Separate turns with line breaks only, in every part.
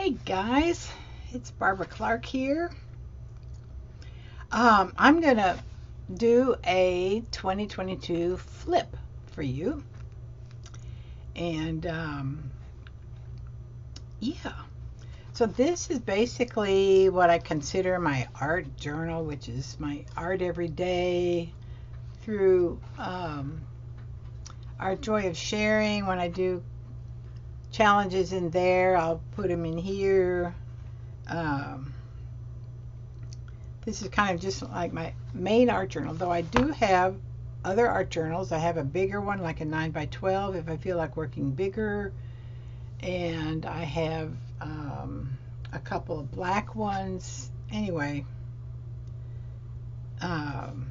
Hey guys, it's Barbara Clark here. I'm gonna do a 2022 flip for you, and yeah. So this is basically what I consider my art journal, which is my art every day through our joy of sharing. When I do challenges in there, I'll put them in here. Um, This is kind of just like my main art journal, though I do have other art journals. I have a bigger one, like a 9 by 12 if I feel like working bigger. And I have a couple of black ones. Anyway, um,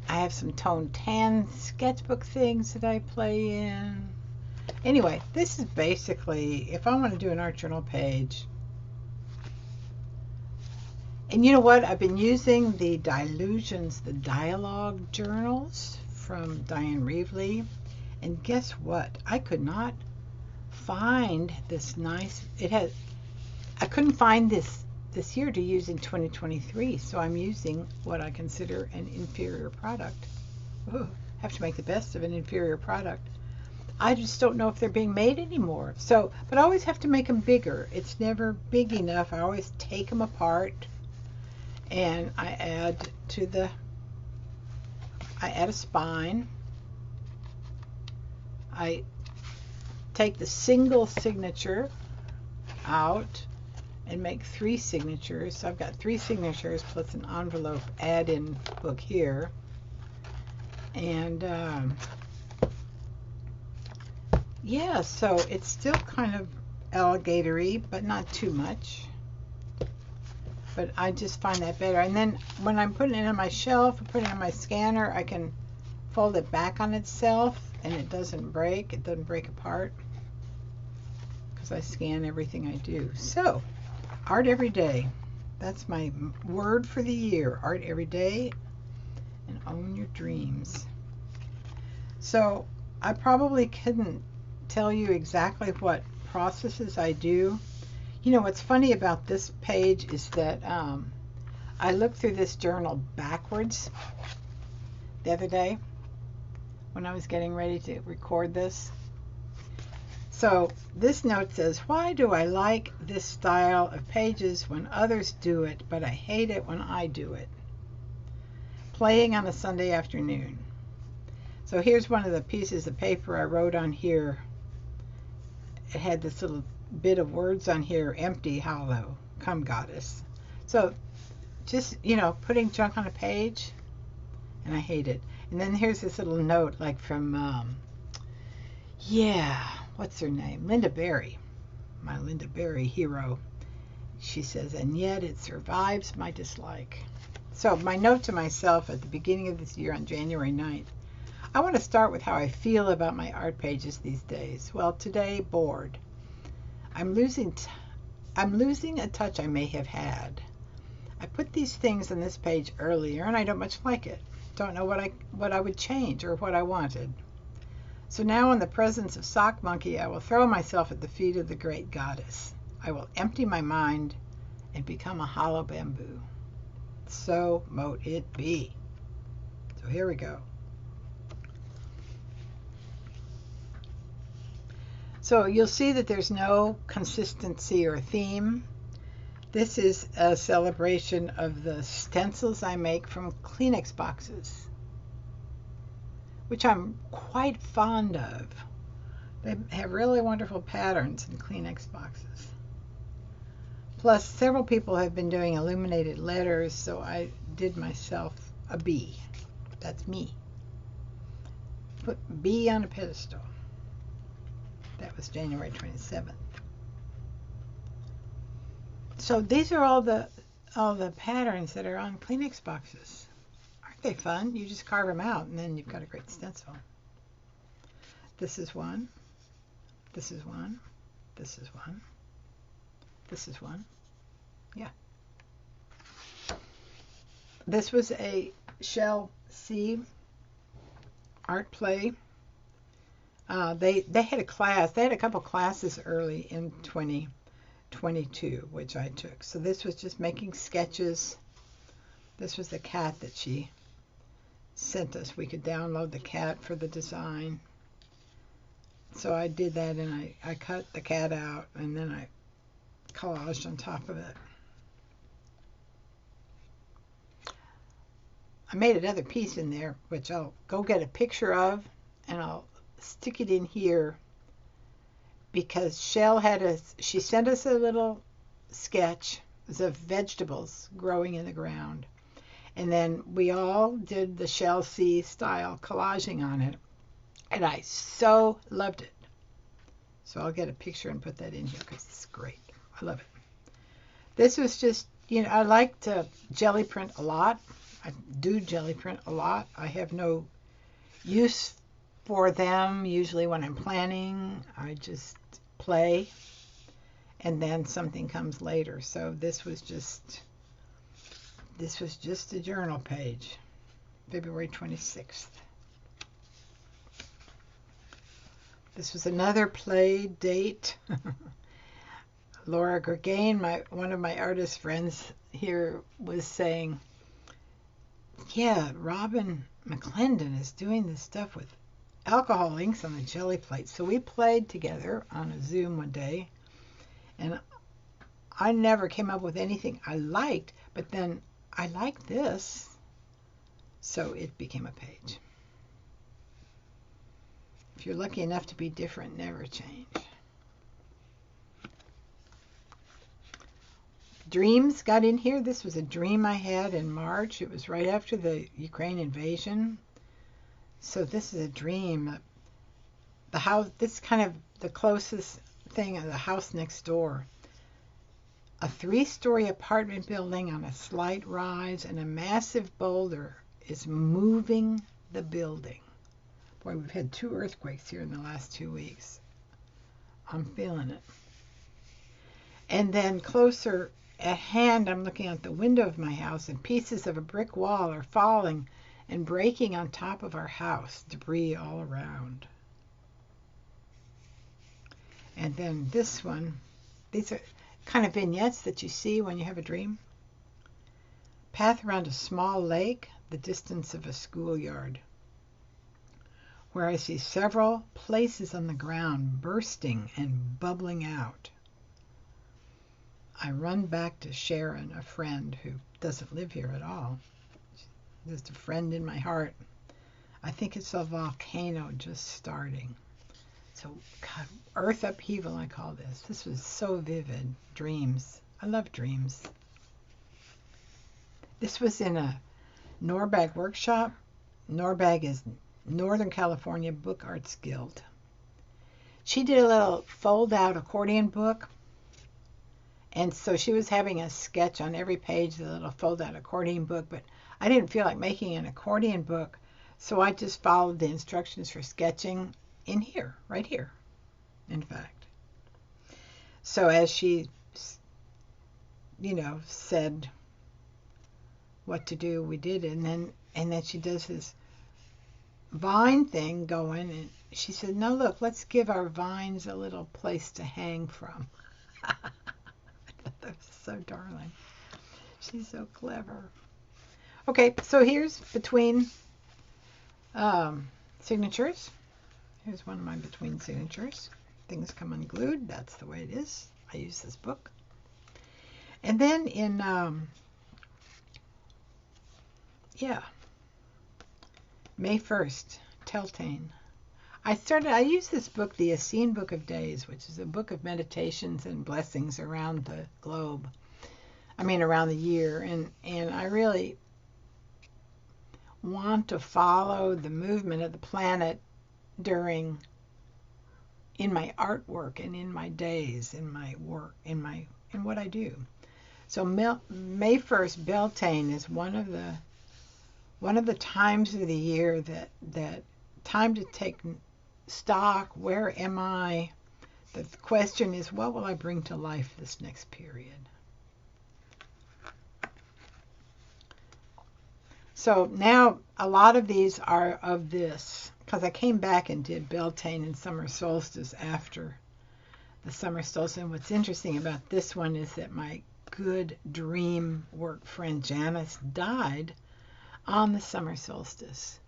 I have some tone tan sketchbook things that I play in. Anyway, this is basically, if I want to do an art journal page. And you know what? I've been using the Delusions, the dialogue journals from Diane Reevely. And guess what? I could not find this nice, I couldn't find this year to use in 2023. So I'm using what I consider an inferior product. Ooh, have to make the best of an inferior product. I just don't know if they're being made anymore. So, but I always have to make them bigger. It's never big enough. I always take them apart. And I add a spine. I take the single signature out and make 3 signatures. So I've got 3 signatures plus an envelope add-in book here. And yeah, so it's still kind of alligatory, but not too much. But I just find that better. And then when I'm putting it on my shelf, or putting it on my scanner, I can fold it back on itself and it doesn't break. It doesn't break apart because I scan everything I do. So, art every day. That's my word for the year. Art every day and own your dreams. So, I probably couldn't tell you exactly what processes I do. You know, what's funny about this page is that I looked through this journal backwards the other day when I was getting ready to record this. So this note says, why do I like this style of pages when others do it, but I hate it when I do it? Playing on a Sunday afternoon. So here's one of the pieces of paper I wrote on here. It had this little bit of words on here, empty, hollow, come goddess. So just, you know, putting junk on a page, and I hate it. And then here's this little note, like from, yeah, what's her name? Lynda Barry, my Lynda Barry hero. She says, and yet it survives my dislike. So my note to myself at the beginning of this year on January 9th, I want to start with how I feel about my art pages these days. Well, today, bored. I'm losing a touch I may have had. I put these things on this page earlier and I don't much like it. Don't know what I would change or what I wanted. So now in the presence of Sock Monkey, I will throw myself at the feet of the great goddess. I will empty my mind and become a hollow bamboo. So mote it be. So here we go. So you'll see that there's no consistency or theme. This is a celebration of the stencils I make from Kleenex boxes, which I'm quite fond of. They have really wonderful patterns in Kleenex boxes. Plus, several people have been doing illuminated letters, so I did myself a bee. That's me. Put bee on a pedestal. That was January 27th. So these are all the patterns that are on Kleenex boxes. Aren't they fun? You just carve them out and then you've got a great stencil. This is one. This is one. This is one. This is one. Yeah. This was a Shell C art play. They had a class. They had a couple classes early in 20 22, which I took. So this was just making sketches. This was the cat that she sent us. We could download the cat for the design. So I did that, and I cut the cat out, and then I collaged on top of it. I made another piece in there, which I'll go get a picture of, and I'll stick it in here, because she sent us a little sketch of vegetables growing in the ground. And then we all did the Shell C style collaging on it. And I so loved it. So I'll get a picture and put that in here because it's great. I love it. This was just, I like to jelly print a lot. I do jelly print a lot. I have no use for them. Usually when I'm planning, I just play. And then something comes later. So this was just a journal page. February 26th. This was another play date. Laura Gergain, one of my artist friends here, was saying, yeah, Robin McClendon is doing this stuff with alcohol inks on the jelly plate. So we played together on a Zoom one day, and I never came up with anything I liked, but then I liked this, so it became a page. If you're lucky enough to be different, never change. Dreams got in here. This was a dream I had in March. It was right after the Ukraine invasion. So this is a dream. The house, this is kind of the closest thing of the house next door. A 3-story apartment building on a slight rise, and a massive boulder is moving the building. Boy, we've had 2 earthquakes here in the last 2 weeks. I'm feeling it. And then closer at hand, I'm looking out the window of my house, and pieces of a brick wall are falling and breaking on top of our house, debris all around. And then this one, these are kind of vignettes that you see when you have a dream. Path around a small lake, the distance of a schoolyard, where I see several places on the ground bursting and bubbling out. I run back to Sharon, a friend who doesn't live here at all. Just a friend in my heart. I think it's a volcano just starting. So, God, earth upheaval, I call this. This was so vivid. Dreams. I love dreams. This was in a Norbag workshop. Norbag is Northern California Book Arts Guild. She did a little fold-out accordion book. And so she was having a sketch on every page of the little fold-out accordion book, but I didn't feel like making an accordion book, so I just followed the instructions for sketching in here, right here, in fact. So as she, said what to do, we did it, and then she does this vine thing going, and she said, no, look, let's give our vines a little place to hang from. That was so darling. She's so clever. Okay, so here's between signatures. Here's one of my between signatures. Things come unglued. That's the way it is. I use this book. And then in, May 1st, Telltane. I used this book, the Essene Book of Days, which is a book of meditations and blessings around the globe. Around the year. And I really want to follow the movement of the planet in my artwork and in my days, in my work, in what I do. So May 1st, Beltane, is one of the times of the year that time to take stock. Where am I? The question is, what will I bring to life this next period? So now a lot of these are of this, because I came back and did Beltane and Summer Solstice after the summer solstice. And what's interesting about this one is that my good dream work friend Janice died on the summer solstice.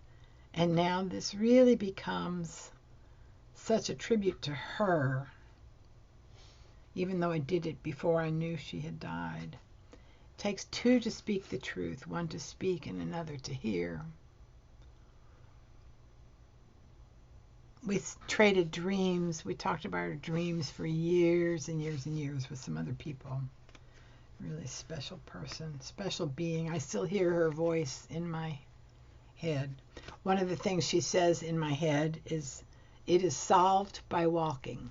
And now this really becomes such a tribute to her, even though I did it before I knew she had died. It takes two to speak the truth, one to speak and another to hear. We traded dreams. We talked about our dreams for years and years and years with some other people. Really special person, special being. I still hear her voice in my head. One of the things she says in my head is, "It is solved by walking."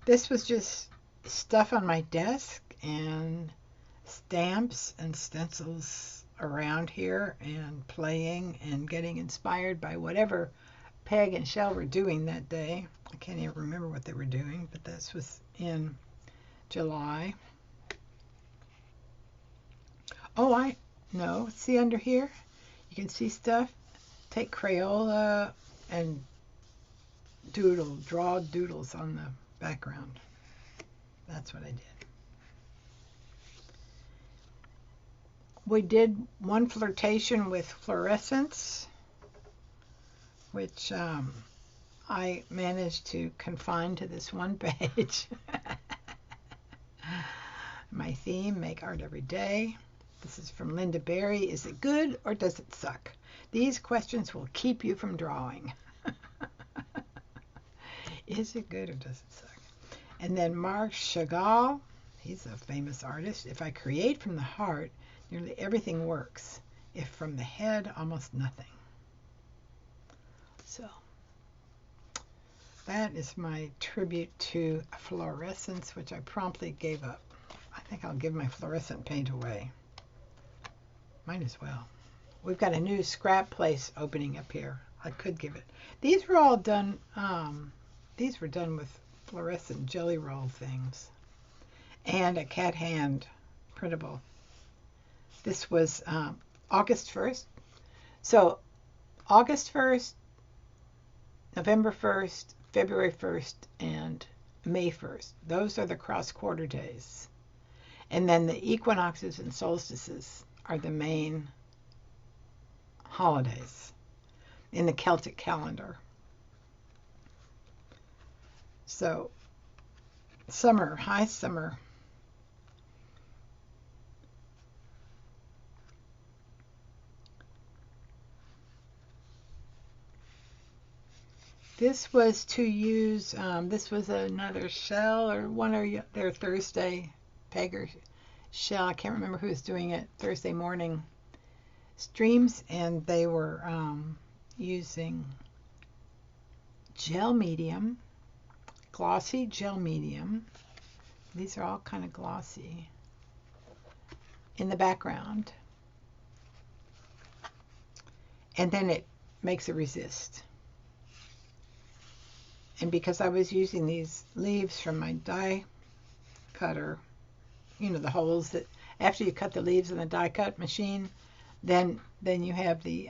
This was just stuff on my desk and stamps and stencils around here and playing and getting inspired by whatever Peg and Shell were doing that day. I can't even remember what they were doing, but this was in July. Oh, I know. See under here? You can see stuff. Take Crayola and draw doodles on the background. That's what I did. We did one flirtation with fluorescence, which I managed to confine to this one page. My theme, make art every day. This is from Lynda Barry. Is it good or does it suck? These questions will keep you from drawing. Is it good or does it suck? And then Marc Chagall, he's a famous artist. If I create from the heart, nearly everything works. If from the head, almost nothing. So that is my tribute to fluorescence, which I promptly gave up. I think I'll give my fluorescent paint away. Might as well. We've got a new scrap place opening up here. I could give it. These were all done, these were done with fluorescent jelly roll things. And a cat hand printable. This was August 1st. So August 1st, November 1st, February 1st, and May 1st. Those are the cross-quarter days. And then the equinoxes and solstices are the main holidays in the Celtic calendar. So summer, high summer. This was to use, this was another Shell or one of their Thursday, Peg or Shell, I can't remember who was doing it, Thursday morning streams, and they were using gel medium, glossy gel medium. These are all kind of glossy in the background. And then it makes a resist. And because I was using these leaves from my die cutter, you know, the holes that after you cut the leaves in the die cut machine, then you have the,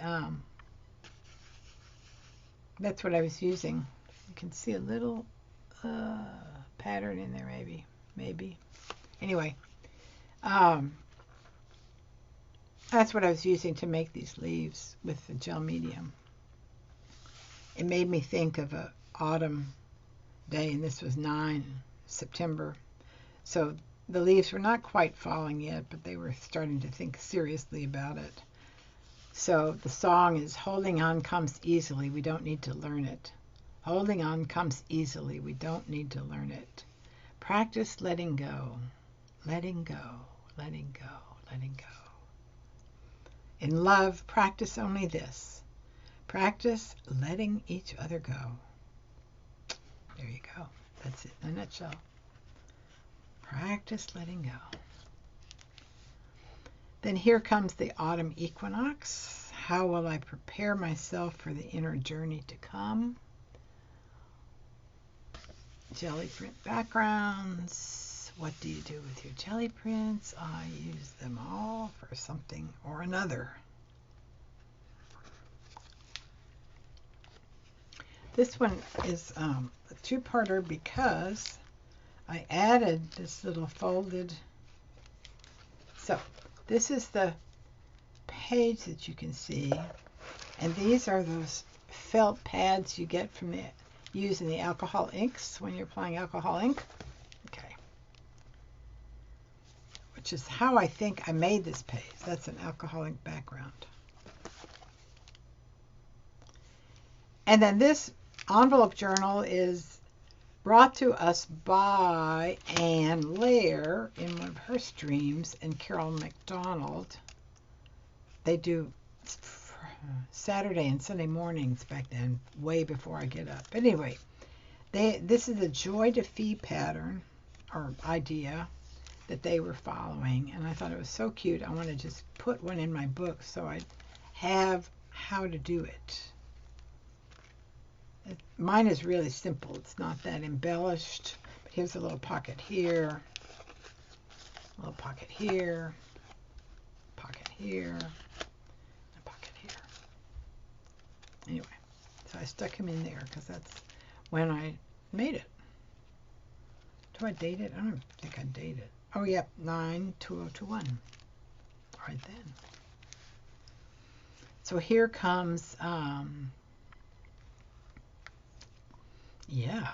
that's what I was using. You can see a little pattern in there maybe. Anyway, that's what I was using to make these leaves with the gel medium. It made me think of a autumn day, and this was 9 September. So the leaves were not quite falling yet, but they were starting to think seriously about it. So the song is, holding on comes easily, we don't need to learn it. Holding on comes easily, we don't need to learn it. Practice letting go, letting go, letting go, letting go. In love, practice only this. Practice letting each other go. There you go. That's it in a nutshell. Practice letting go. Then here comes the autumn equinox. How will I prepare myself for the inner journey to come? Jelly print backgrounds. What do you do with your jelly prints? I use them all for something or another. This one is a two-parter because I added this little folded. So this is the page that you can see, and these are those felt pads you get from using the alcohol inks when you're applying alcohol ink. Okay. Which is how I think I made this page. That's an alcohol ink background. And then this envelope journal is brought to us by Ann Lair in one of her streams and Carol McDonald. They do Saturday and Sunday mornings back then, way before I get up. Anyway, this is a Joy to Fee pattern or idea that they were following, and I thought it was so cute. I want to just put one in my book so I'd have how to do it. Mine is really simple. It's not that embellished. But here's a little pocket here, a little pocket here, pocket here, a pocket here. Anyway, so I stuck him in there because that's when I made it. Do I date it? I don't think I date it. Oh, yep, 9/2021. Right then. So here comes, yeah,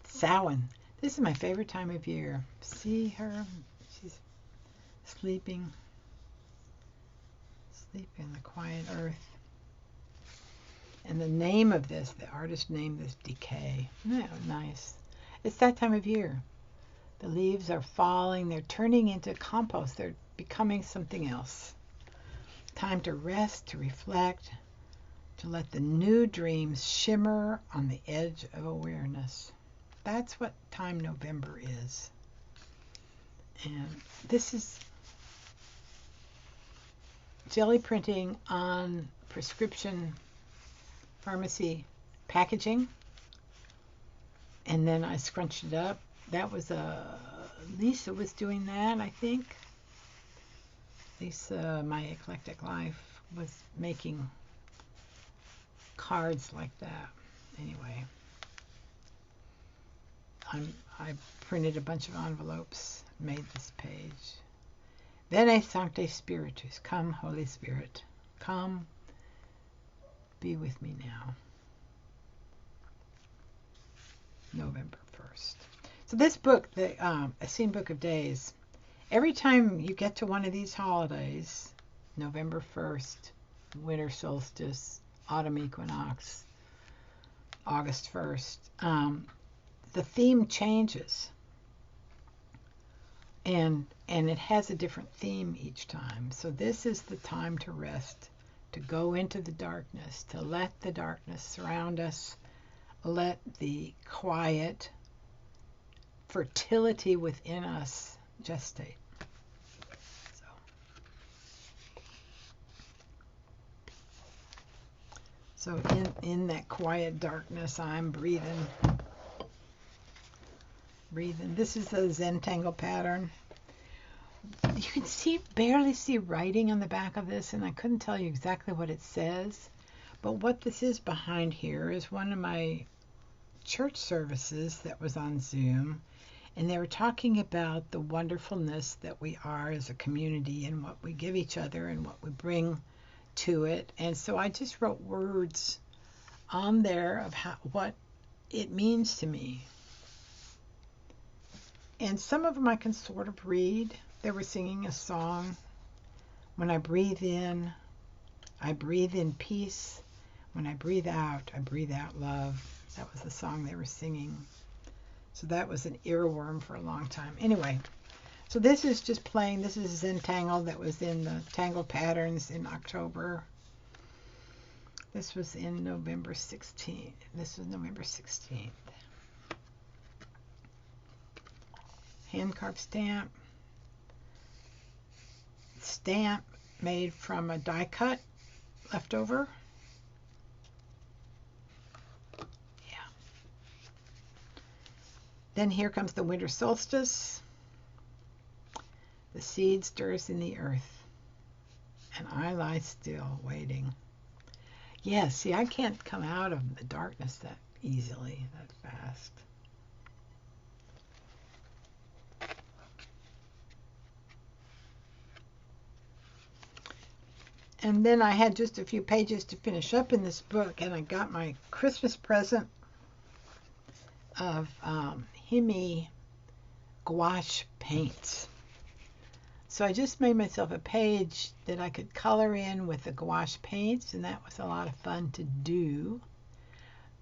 Samhain. This is my favorite time of year. See her? She's sleeping in the quiet earth. And the name of this, the artist named this Decay. Isn't that nice? It's that time of year. The leaves are falling. They're turning into compost. They're becoming something else. Time to rest, to reflect, to let the new dreams shimmer on the edge of awareness. That's what time November is. And this is jelly printing on prescription pharmacy packaging. And then I scrunched it up. That was Lisa was doing that, I think. Lisa, My Eclectic Life, was making cards like that. Anyway, I printed a bunch of envelopes, made this page. Veni Sancte Spiritus, come Holy Spirit, come be with me now. November 1st. So this book, the A Scene Book of Days, every time you get to one of these holidays, November 1st, winter solstice, autumn equinox, August 1st, the theme changes. And it has a different theme each time. So this is the time to rest, to go into the darkness, to let the darkness surround us, let the quiet fertility within us gestate. So in that quiet darkness, I'm breathing. This is the Zentangle pattern. You can barely see writing on the back of this, and I couldn't tell you exactly what it says. But what this is behind here is one of my church services that was on Zoom, and they were talking about the wonderfulness that we are as a community and what we give each other and what we bring to it. And so I just wrote words on there of what it means to me. And some of them I can sort of read. They were singing a song. When I breathe in peace. When I breathe out love. That was the song they were singing. So that was an earworm for a long time. Anyway, so this is just plain. This is Zentangle that was in the Tangle Patterns in October. This was in November 16th. This was November 16th. Hand carved stamp. Stamp made from a die cut leftover. Yeah. Then here comes the winter solstice. The seed stirs in the earth, and I lie still, waiting. Yeah, see, I can't come out of the darkness that easily, that fast. And then I had just a few pages to finish up in this book, and I got my Christmas present of Himi gouache paints. So I just made myself a page that I could color in with the gouache paints, and that was a lot of fun to do.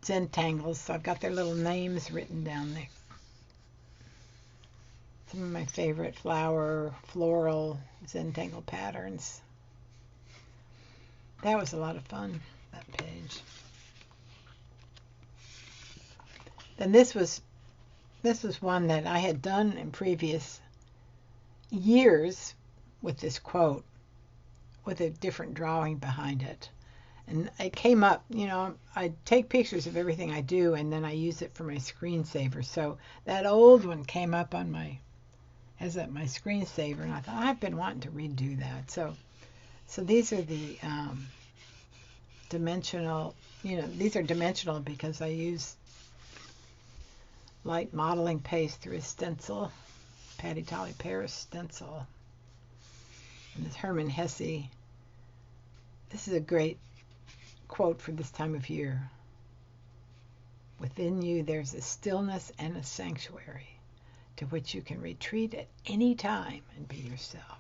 Zentangles, so I've got their little names written down there. Some of my favorite floral Zentangle patterns. That was a lot of fun, that page. Then this was one that I had done in previous years with this quote, with a different drawing behind it. And it came up, you know, I take pictures of everything I do, and then I use it for my screensaver. So that old one came up on my screensaver, and I thought, I've been wanting to redo that. So these are the dimensional, you know, these are dimensional because I use light modeling paste through a stencil, Patty Tolly Paris stencil. And this Hermann Hesse, this is a great quote for this time of year. Within you there's a stillness and a sanctuary to which you can retreat at any time and be yourself.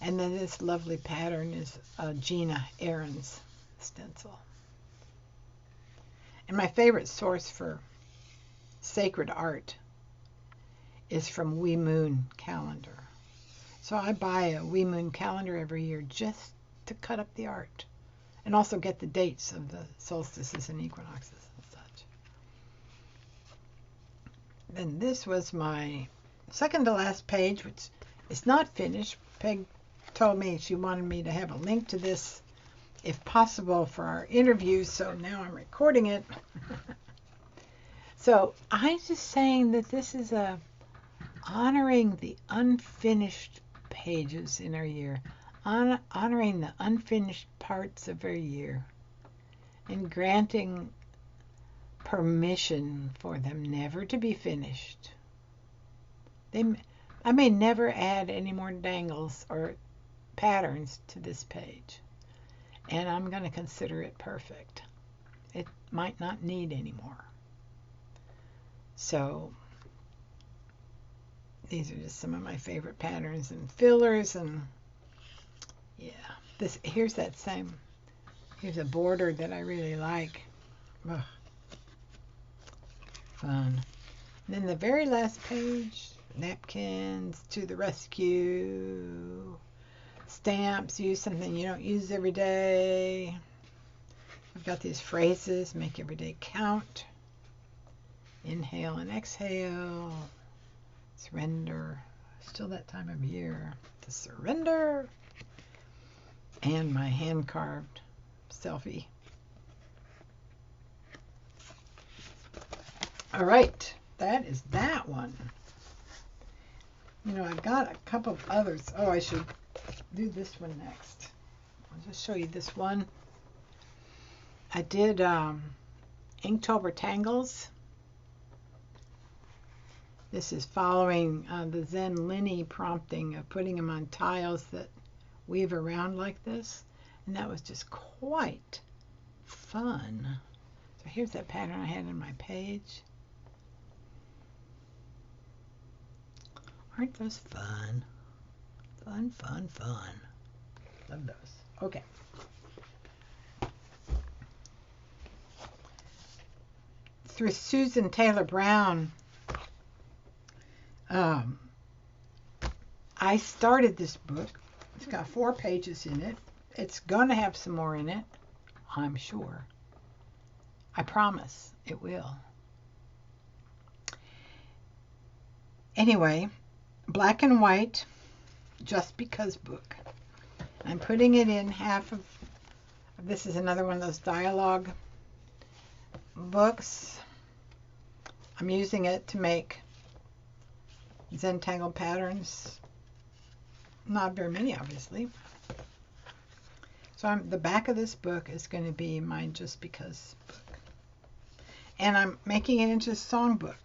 And then this lovely pattern is Gina Aaron's stencil. And my favorite source for sacred art is from We Moon calendar. So I buy a We Moon calendar every year just to cut up the art and also get the dates of the solstices and equinoxes and such. Then this was my second to last page, which is not finished. Peg told me she wanted me to have a link to this if possible for our interview, so now I'm recording it. So I'm just saying that this is honoring the unfinished pages in our year, honoring the unfinished parts of our year, and granting permission for them never to be finished. I may never add any more dangles or patterns to this page, and I'm going to consider it perfect. It might not need any more. So these are just some of my favorite patterns and fillers, and yeah, here's a border that I really like. Ugh. Fun. And then the very last page, napkins to the rescue. Stamps, use something you don't use every day. I've got these phrases, make every day count. Inhale and exhale. Surrender. Still that time of year to surrender. And my hand-carved selfie. All right, that is that one. You know, I've got a couple of others. Oh, I should do this one next. I'll just show you this one. I did Inktober Tangles. This is following the Zen Linny prompting of putting them on tiles that weave around like this. And that was just quite fun. So here's that pattern I had on my page. Aren't those fun? Fun, fun, fun. Love those. Okay. Through Susan Taylor Brown, I started this book. It's got 4 pages in it. It's going to have some more in it, I'm sure. I promise it will. Anyway, black and white, Just Because book. I'm putting it in half of, this is another one of those dialogue books. I'm using it to make Zentangle patterns. Not very many, obviously. So the back of this book is going to be my Just Because book. And I'm making it into a songbook.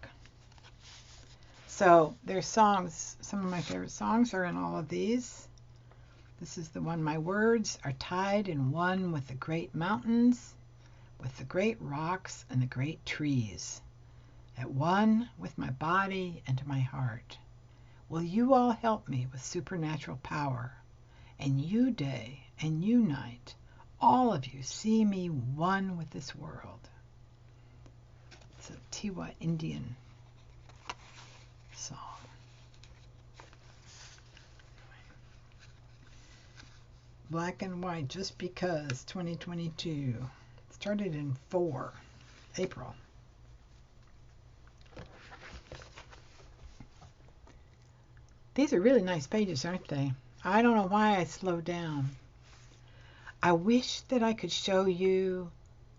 So there's songs. Some of my favorite songs are in all of these. This is the one, my words are tied in one with the great mountains, with the great rocks and the great trees, at one with my body and my heart. Will you all help me with supernatural power? And you day and you night, all of you see me one with this world. It's a Tiwa Indian song. Black and White, Just Because, 2022. Started in April. These are really nice pages, aren't they? I don't know why I slowed down. I wish that I could show you.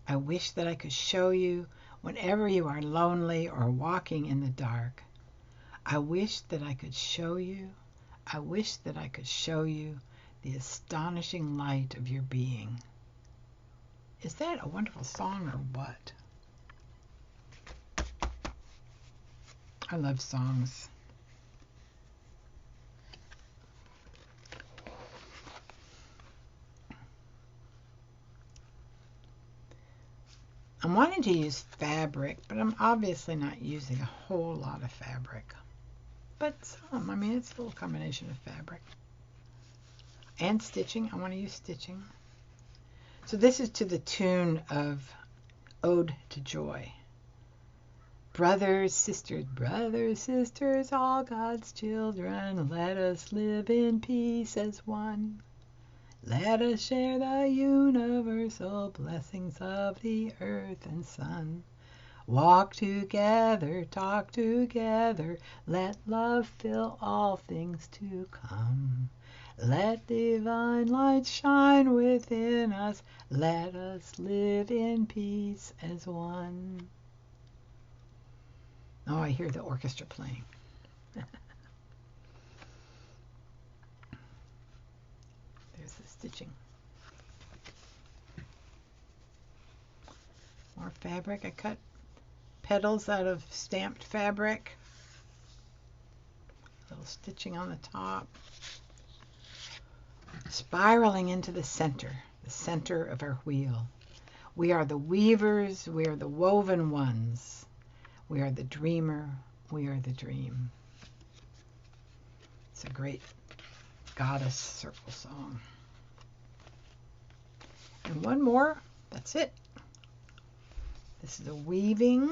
I wish that I could show you whenever you are lonely or walking in the dark. I wish that I could show you. I wish that I could show you the astonishing light of your being. Is that a wonderful song or what? I love songs. I'm wanting to use fabric, but I'm obviously not using a whole lot of fabric. But some, I mean, it's a little combination of fabric. And stitching, I want to use stitching. So this is to the tune of Ode to Joy. Brothers, sisters, all God's children, let us live in peace as one. Let us share the universal blessings of the earth and sun. Walk together, talk together, let love fill all things to come. Let divine light shine within us, let us live in peace as one. Oh, I hear the orchestra playing. There's the stitching. More fabric. I cut petals out of stamped fabric. A little stitching on the top. Spiraling into the center of our wheel. We are the weavers, we are the woven ones. We are the dreamer, we are the dream. It's a great goddess circle song. And one more, that's it. This is a weaving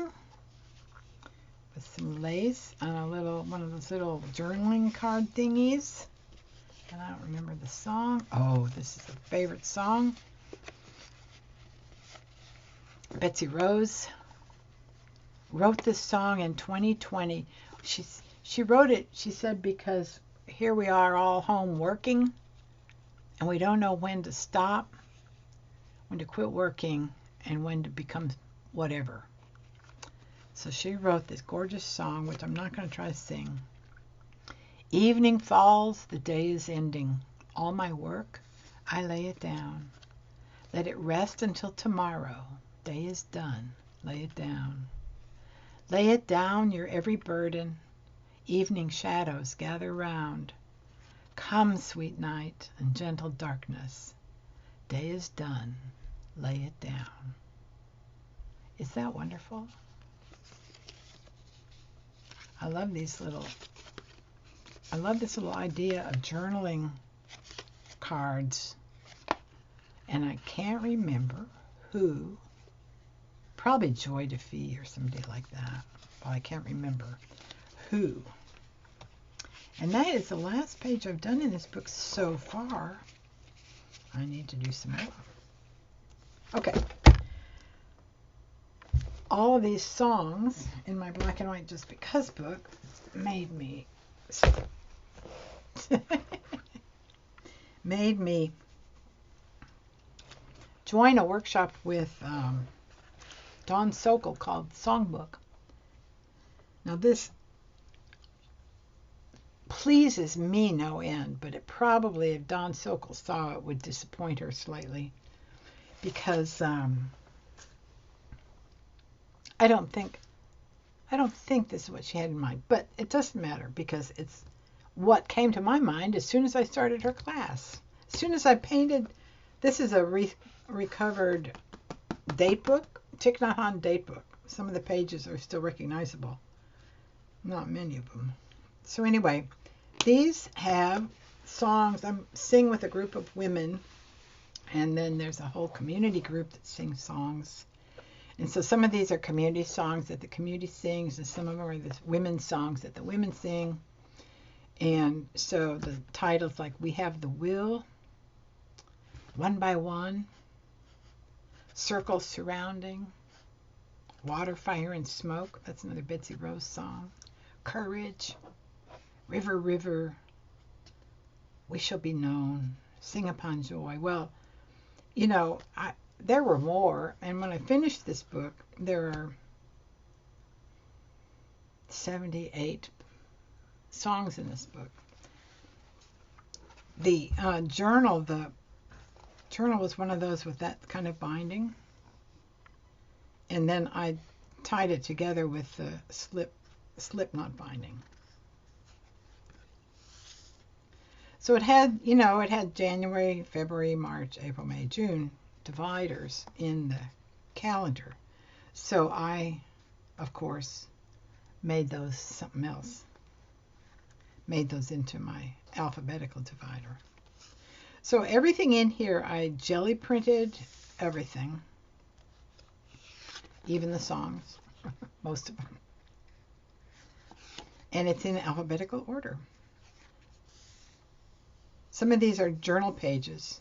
with some lace on one of those little journaling card thingies. And I don't remember the song. Oh, this is a favorite song. Betsy Rose wrote this song in 2020. She wrote it, she said, because here we are all home working and we don't know when to stop, when to quit working, and when to become whatever. So she wrote this gorgeous song, which I'm not going to try to sing. Evening falls, the day is ending. All my work, I lay it down. Let it rest until tomorrow. Day is done. Lay it down. Lay it down, your every burden. Evening shadows gather round. Come, sweet night and gentle darkness. Day is done. Lay it down. Is that wonderful? I love this little idea of journaling cards. And I can't remember who. Probably Joy DeFee or somebody like that. But I can't remember who. And that is the last page I've done in this book so far. I need to do some more. Okay. All of these songs in my Black and White Just Because book made me join a workshop with Dawn Sokol called Songbook. Now this pleases me no end, but it probably, if Dawn Sokol saw it, would disappoint her slightly, because I don't think this is what she had in mind. But it doesn't matter, because it's what came to my mind as soon as I started her class. As soon as I painted, this is a recovered date book, Thich Nhat Hanh date book. Some of the pages are still recognizable. Not many of them. So anyway, these have songs. I'm singing with a group of women, and then there's a whole community group that sings songs. And so some of these are community songs that the community sings, and some of them are the women's songs that the women sing. And so the titles, like We Have the Will, One by One, Circles Surrounding, Water, Fire, and Smoke. That's another Betsy Rose song. Courage, River, River, We Shall Be Known, Sing Upon Joy. Well, you know, there were more, and when I finished this book, there are 78 songs in this book. The journal was one of those with that kind of binding, and then I tied it together with the slip knot binding. So it had, you know, it had January, February, March, April, May, June dividers in the calendar. So I, of course, made those something else. Made those into my alphabetical divider. So everything in here, I jelly printed everything. Even the songs, most of them. And it's in alphabetical order. Some of these are journal pages.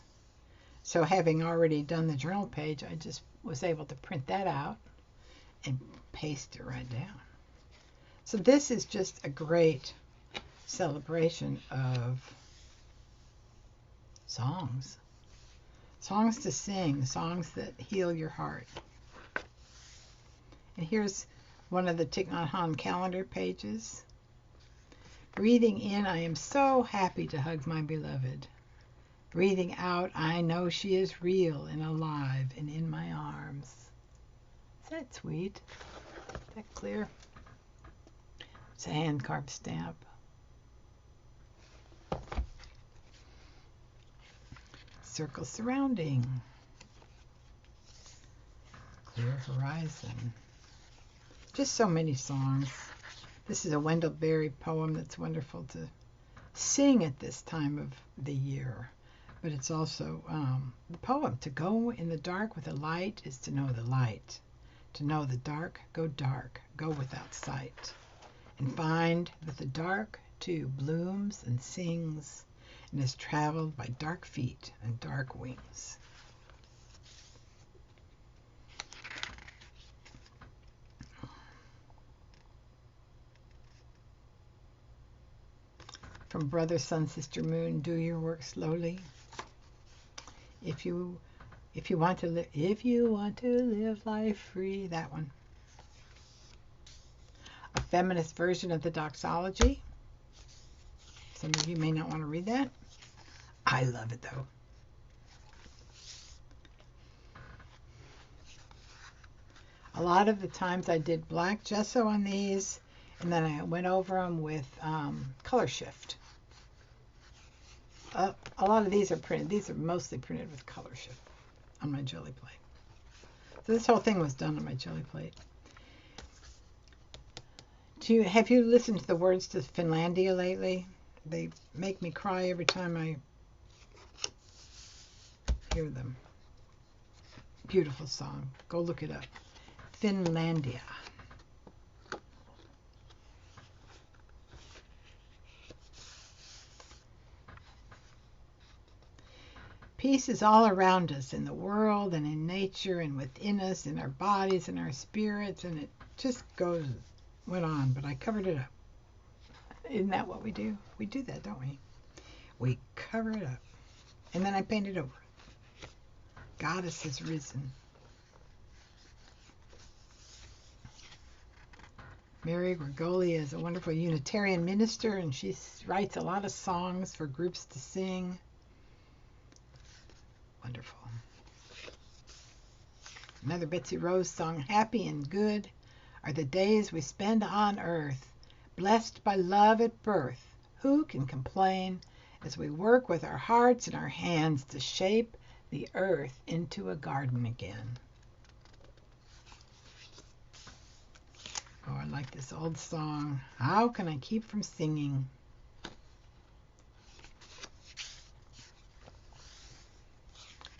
So having already done the journal page, I just was able to print that out and paste it right down. So this is just a great celebration of songs. Songs to sing, songs that heal your heart. And here's one of the Thich Nhat Hanh calendar pages. Breathing in, I am so happy to hug my beloved. Breathing out, I know she is real and alive and in my arms. Is that sweet? Is that clear? It's a hand-carved stamp. Circle surrounding. Clear horizon. Just so many songs. This is a Lynda Barry poem that's wonderful to sing at this time of the year. But it's also the poem. To go in the dark with a light is to know the light. To know the dark, go without sight. And find that the dark too blooms and sings and is traveled by dark feet and dark wings. From Brother, Sun, Sister, Moon, do your work slowly. If you want to live life free, that one. A feminist version of the doxology. Some of you may not want to read that. I love it though. A lot of the times I did black gesso on these, and then I went over them with color shift. A lot of these are printed. These are mostly printed with color shift on my jelly plate. So this whole thing was done on my jelly plate. Have you listened to the words to Finlandia lately? They make me cry every time I hear them. Beautiful song. Go look it up. Finlandia. Peace is all around us in the world and in nature and within us, in our bodies and our spirits, and it just went on, but I covered it up. Isn't that what we do? We do that, don't we? We cover it up. And then I painted over it. Goddess has risen. Mary Gregolia is a wonderful Unitarian minister, and she writes a lot of songs for groups to sing. Wonderful. Another Betsy Rose song, happy and good are the days we spend on earth, blessed by love at birth. Who can complain as we work with our hearts and our hands to shape the earth into a garden again? Oh, I like this old song, How Can I Keep From Singing?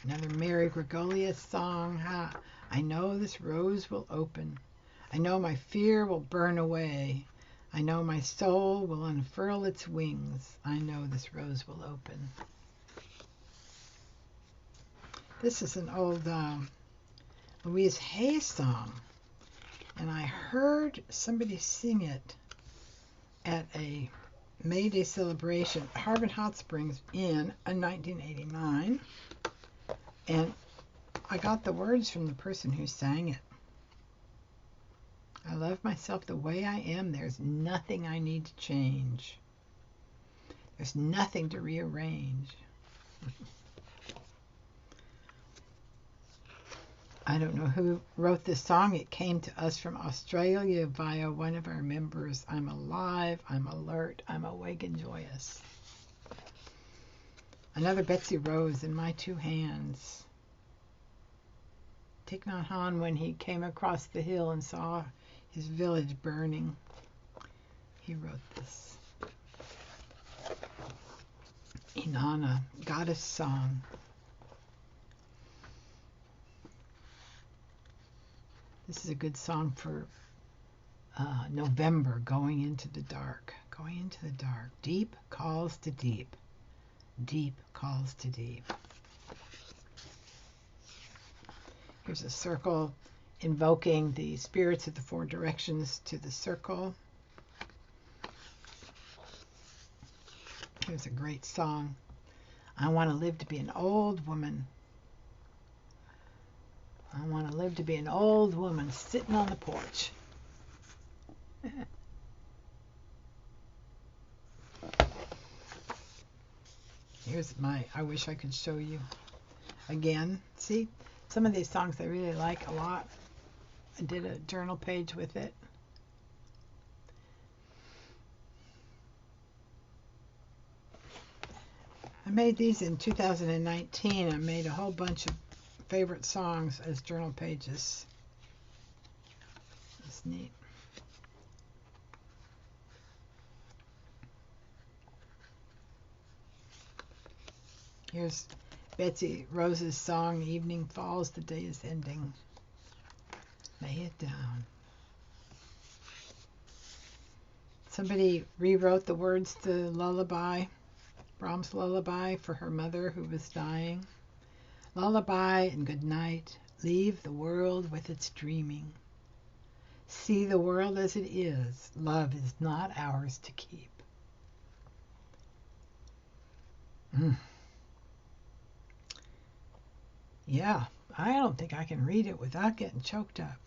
Another Mary Gregolia song, I know this rose will open. I know my fear will burn away. I know my soul will unfurl its wings. I know this rose will open. This is an old Louise Hay song, and I heard somebody sing it at a May Day celebration at Harbin Hot Springs in 1989, and I got the words from the person who sang it. I love myself the way I am. There's nothing I need to change. There's nothing to rearrange. I don't know who wrote this song. It came to us from Australia via one of our members. I'm alive, I'm alert, I'm awake and joyous. Another Betsy Rose, In My Two Hands. Thich Nhat Hanh, when he came across the hill and saw his village burning, he wrote this. Inanna, Goddess Song. This is a good song for November, going into the dark. Going into the dark. Deep calls to deep. Deep calls to deep. Here's a circle invoking the spirits of the four directions to the circle. Here's a great song. I want to live to be an old woman. I want to live to be an old woman sitting on the porch. Here's my I Wish I Could Show You Again. See, some of these songs I really like a lot. I did a journal page with it. I made these in 2019. I made a whole bunch of favorite songs as journal pages. That's neat. Here's Betsy Rose's song, Evening Falls, the Day is Ending. Lay it down. Somebody rewrote the words to Lullaby, Brahms' Lullaby, for her mother who was dying. Lullaby and good night. Leave the world with its dreaming. See the world as it is. Love is not ours to keep. Yeah, I don't think I can read it without getting choked up.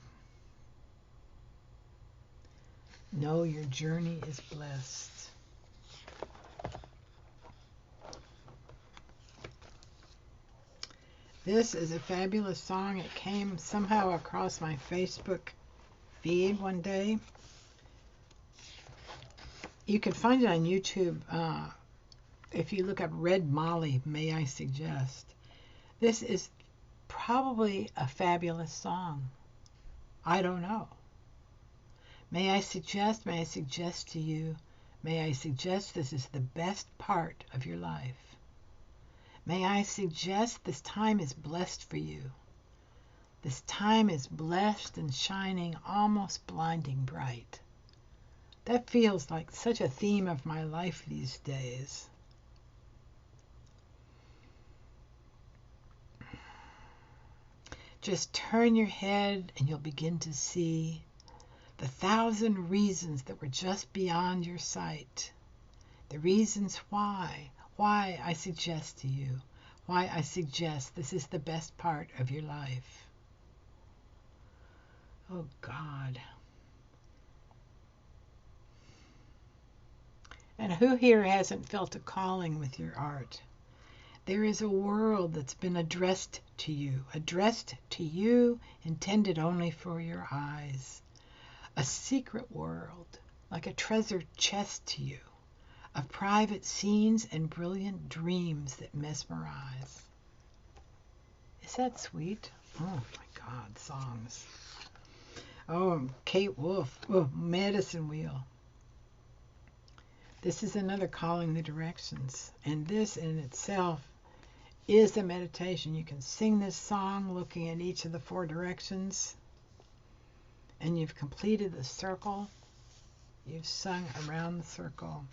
Know your journey is blessed. This is a fabulous song. It came somehow across my Facebook feed one day. You can find it on YouTube if you look up Red Molly, May I Suggest. This is probably a fabulous song. I don't know. May I suggest to you, may I suggest this is the best part of your life. May I suggest this time is blessed for you. This time is blessed and shining, almost blinding bright. That feels like such a theme of my life these days. Just turn your head and you'll begin to see the 1,000 reasons that were just beyond your sight. The reasons why I suggest to you, why I suggest this is the best part of your life. Oh God. And who here hasn't felt a calling with your art? There is a world that's been addressed to you, intended only for your eyes. A secret world, like a treasure chest to you, of private scenes and brilliant dreams that mesmerize. Is that sweet? Oh my God, songs. Oh, Kate Wolf, oh, Medicine Wheel. This is another calling the directions, and this in itself is a meditation. You can sing this song looking at each of the 4 directions, and you've completed the circle. You've sung around the circle.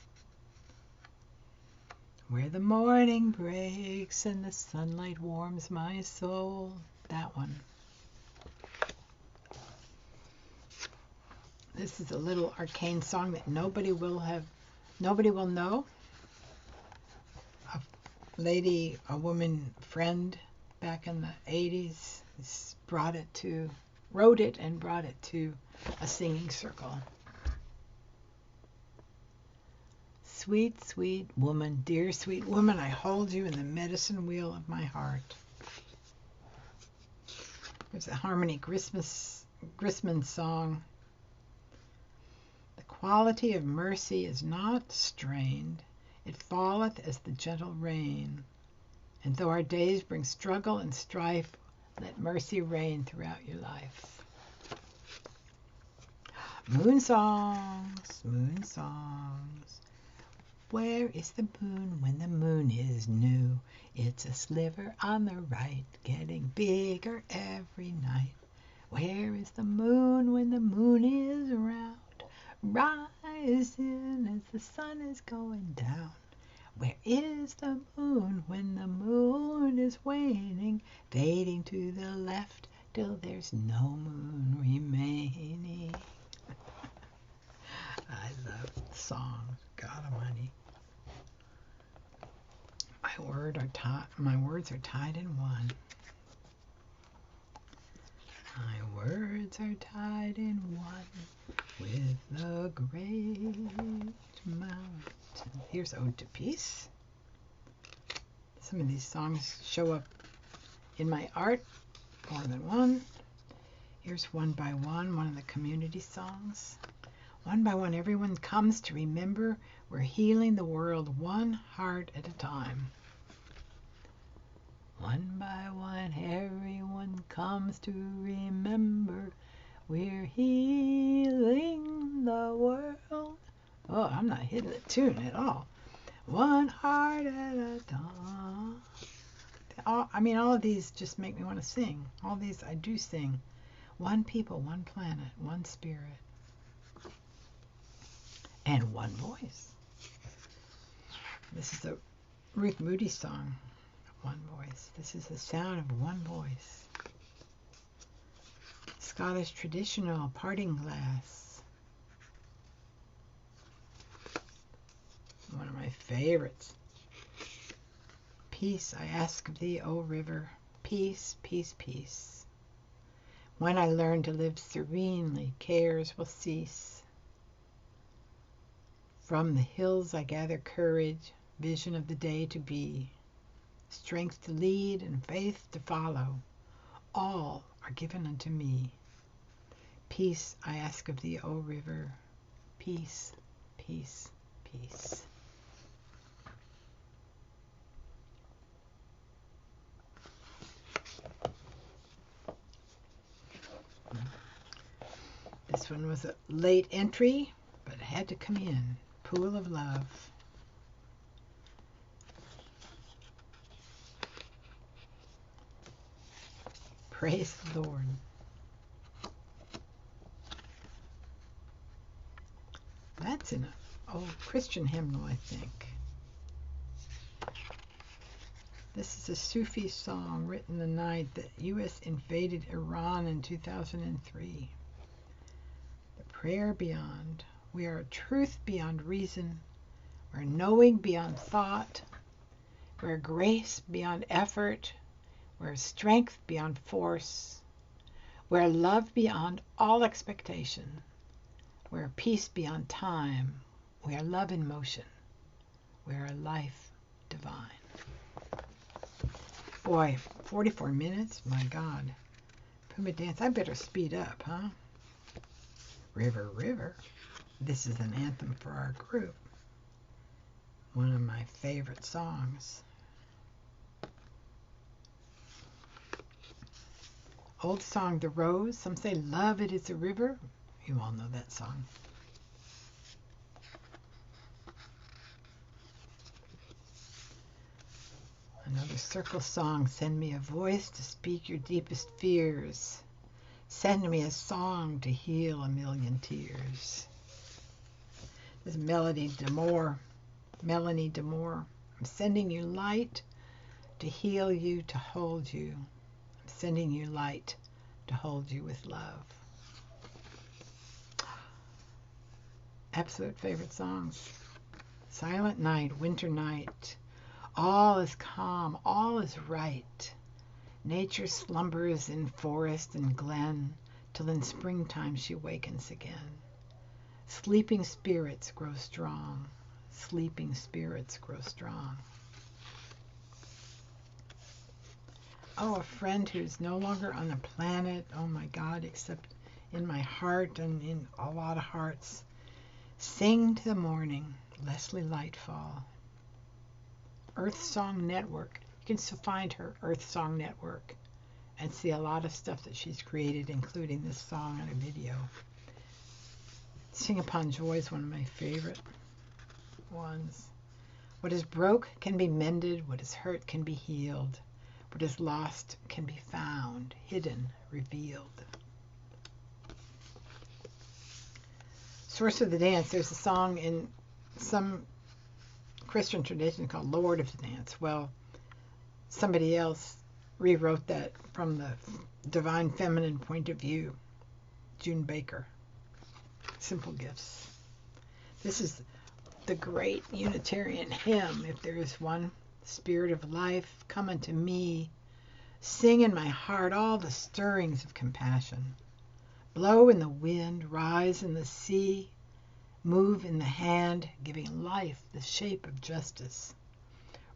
Where the morning breaks and the sunlight warms my soul. That one. This is a little arcane song that nobody will know. A woman friend back in the 80s wrote it and brought it to a singing circle. Sweet, sweet woman, dear sweet woman, I hold you in the medicine wheel of my heart. There's a Harmony Grisman song. The quality of mercy is not strained. It falleth as the gentle rain. And though our days bring struggle and strife, let mercy reign throughout your life. Moon songs, moon songs. Where is the moon when the moon is new? It's a sliver on the right, getting bigger every night. Where is the moon when the moon is round, rising as the sun is going down? Where is the moon when the moon is waning, fading to the left till there's no moon remaining? I love the song. God Almighty. My words are tied in one. My words are tied in one with the great mountain. Here's Ode to Peace. Some of these songs show up in my art, more than one. Here's One by One, one of the community songs. One by one, everyone comes to remember we're healing the world one heart at a time. One by one, everyone comes to remember we're healing the world. Oh, I'm not hitting the tune at all. One heart at a time. All of these just make me want to sing. All these I do sing. One people, one planet, one spirit. And one voice. This is a Ruth Moody song. One voice. This is the sound of one voice. Scottish traditional parting glass. One of my favorites. Peace I ask of thee, O river. Peace, peace, peace. When I learn to live serenely, cares will cease. From the hills I gather courage, vision of the day to be, strength to lead and faith to follow. All are given unto me. Peace I ask of thee, O river. Peace, peace, peace. This one was a late entry, but it had to come in. Pool of Love. Praise the Lord. That's an old Christian hymnal, I think. This is a Sufi song written the night that U.S. invaded Iran in 2003. The prayer beyond. We are truth beyond reason. We're knowing beyond thought. We're grace beyond effort. We're strength beyond force. We're love beyond all expectation. We're peace beyond time. We are love in motion. where a life divine. Boy, 44 minutes? My God. Put me dance. I better speed up, huh? River, river. This is an anthem for our group. One of my favorite songs. Old song, The Rose. Some say, love it is a river. You all know that song. Another circle song. Send me a voice to speak your deepest fears. Send me a song to heal a million tears. This is Melanie Demore. I'm sending you light to heal you, to hold you. I'm sending you light to hold you with love. Absolute favorite songs. Silent night, winter night. All is calm, all is right. Nature slumbers in forest and glen, till in springtime she wakens again. Sleeping spirits grow strong. Sleeping spirits grow strong. Oh, a friend who's no longer on the planet, oh my God, except in my heart and in a lot of hearts. Sing to the morning, Leslie Lightfall. Earth Song Network. You can still find her Earth Song Network and see a lot of stuff that she's created, including this song and a video. Sing Upon Joy is one of my favorite ones. What is broke can be mended. What is hurt can be healed. What is lost can be found, hidden, revealed. Source of the Dance. There's a song in some Christian tradition called Lord of the Dance. Well, somebody else rewrote that from the divine feminine point of view. June Baker. Simple Gifts. This is the great Unitarian hymn, if there is one. Spirit of life, come unto me. Sing in my heart all the stirrings of compassion. Blow in the wind, rise in the sea. Move in the hand, giving life the shape of justice.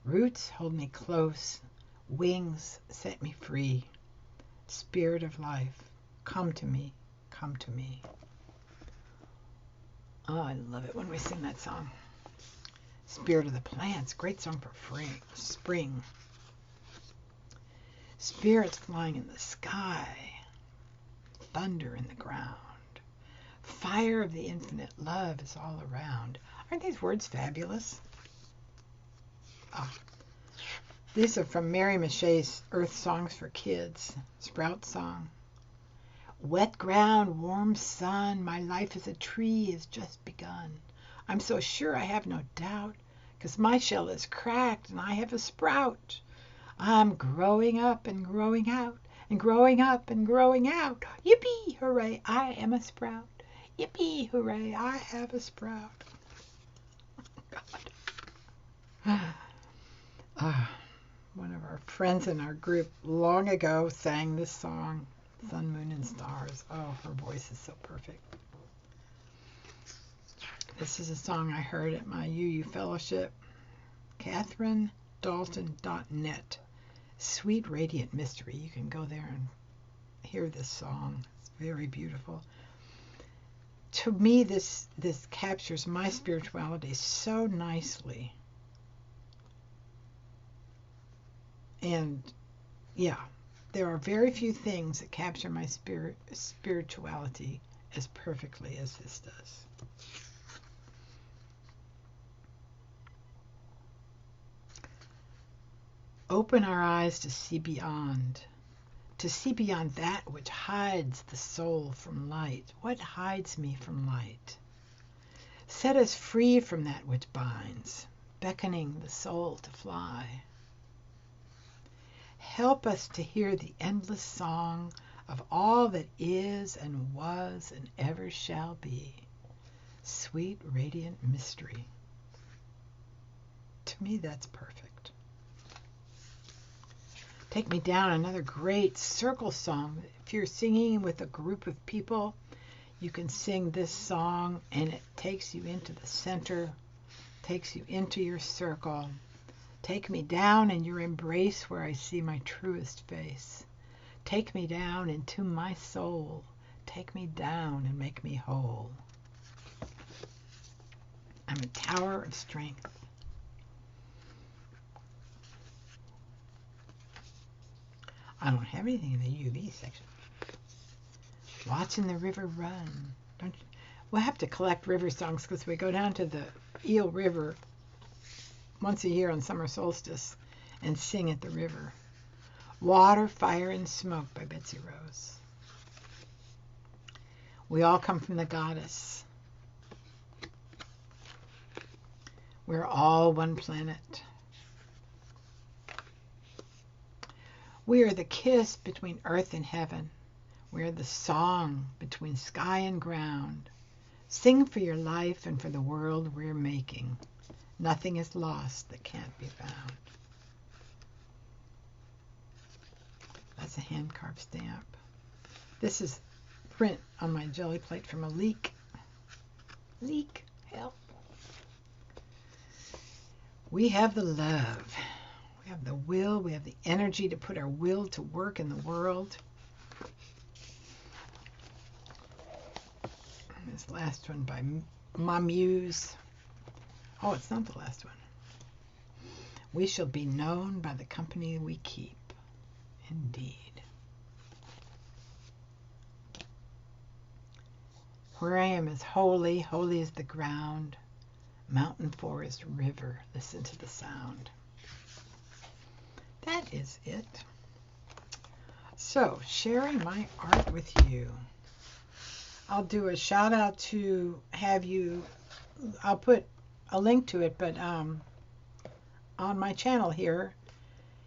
Roots hold me close, wings set me free. Spirit of life, come to me, come to me. Oh, I love it when we sing that song. Spirit of the Plants, great song for spring. Spirits flying in the sky, thunder in the ground. Fire of the infinite love is all around. Aren't these words fabulous? Oh. These are from Mary Maché's Earth Songs for Kids, Sprout Song. Wet ground, warm sun, my life as a tree has just begun. I'm so sure I have no doubt, 'cause my shell is cracked and I have a sprout. I'm growing up and growing out, and growing up and growing out. Yippee, hooray, I am a sprout. Yippee, hooray, I have a sprout. God. One of our friends in our group long ago sang this song, Sun, Moon, and Stars. Oh, her voice is so perfect. This is a song I heard at my UU fellowship. CatherineDalton.net. Sweet Radiant Mystery. You can go there and hear this song. It's very beautiful. To me, this captures my spirituality so nicely. And yeah, there are very few things that capture my spirituality as perfectly as this does. Open our eyes to see beyond that which hides the soul from light. What hides me from light? Set us free from that which binds, beckoning the soul to fly. Help us to hear the endless song of all that is and was and ever shall be. Sweet radiant mystery. To me, that's perfect. Take Me Down, another great circle song. If you're singing with a group of people, you can sing this song and it takes you into the center takes you into your circle. Take me down in your embrace where I see my truest face. Take me down into my soul. Take me down and make me whole. I'm a tower of strength. I don't have anything in the UV section. Watching the river run. Don't you? We'll have to collect river songs because we go down to the Eel River once a year on summer solstice and sing at the river. Water, Fire, and Smoke by Betsy Rose. We all come from the goddess. We're all one planet. We are the kiss between earth and heaven. We are the song between sky and ground. Sing for your life and for the world we're making. Nothing is lost that can't be found. That's a hand-carved stamp. This is print on my jelly plate from a leek. Leek, help. We have the love. We have the will. We have the energy to put our will to work in the world. And this last one by Ma Muse. Oh, it's not the last one. We shall be known by the company we keep. Indeed. Where I am is holy, holy is the ground. Mountain, forest, river, listen to the sound. That is it. So, sharing my art with you. I'll do a shout out to have you, I'll put a link to it, but on my channel here,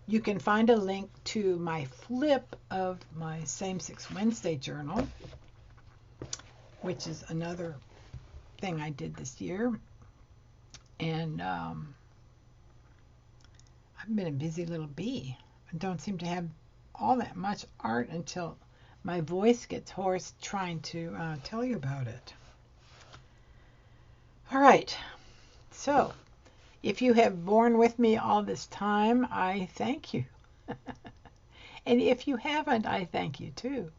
you can find a link to my flip of my Same-Sex Wednesday journal, which is another thing I did this year. And I've been a busy little bee. I don't seem to have all that much art until my voice gets hoarse trying to tell you about it. All right. So, if you have borne with me all this time, I thank you. And if you haven't, I thank you too.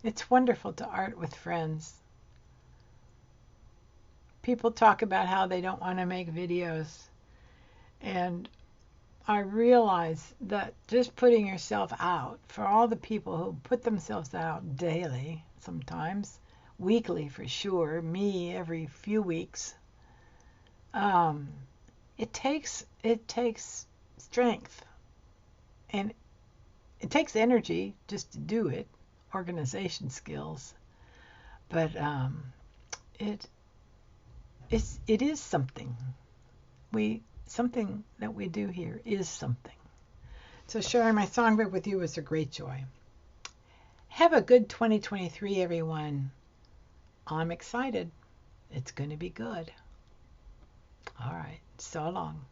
It's wonderful to art with friends. People talk about how they don't want to make videos. And I realize that just putting yourself out, for all the people who put themselves out daily, sometimes, weekly for sure, me every few weeks, it takes strength. And it takes energy just to do it, organization skills. But it is something. Something that we do here is something. So sharing my songbook with you was a great joy. Have a good 2023, everyone. I'm excited. It's going to be good. All right. So long.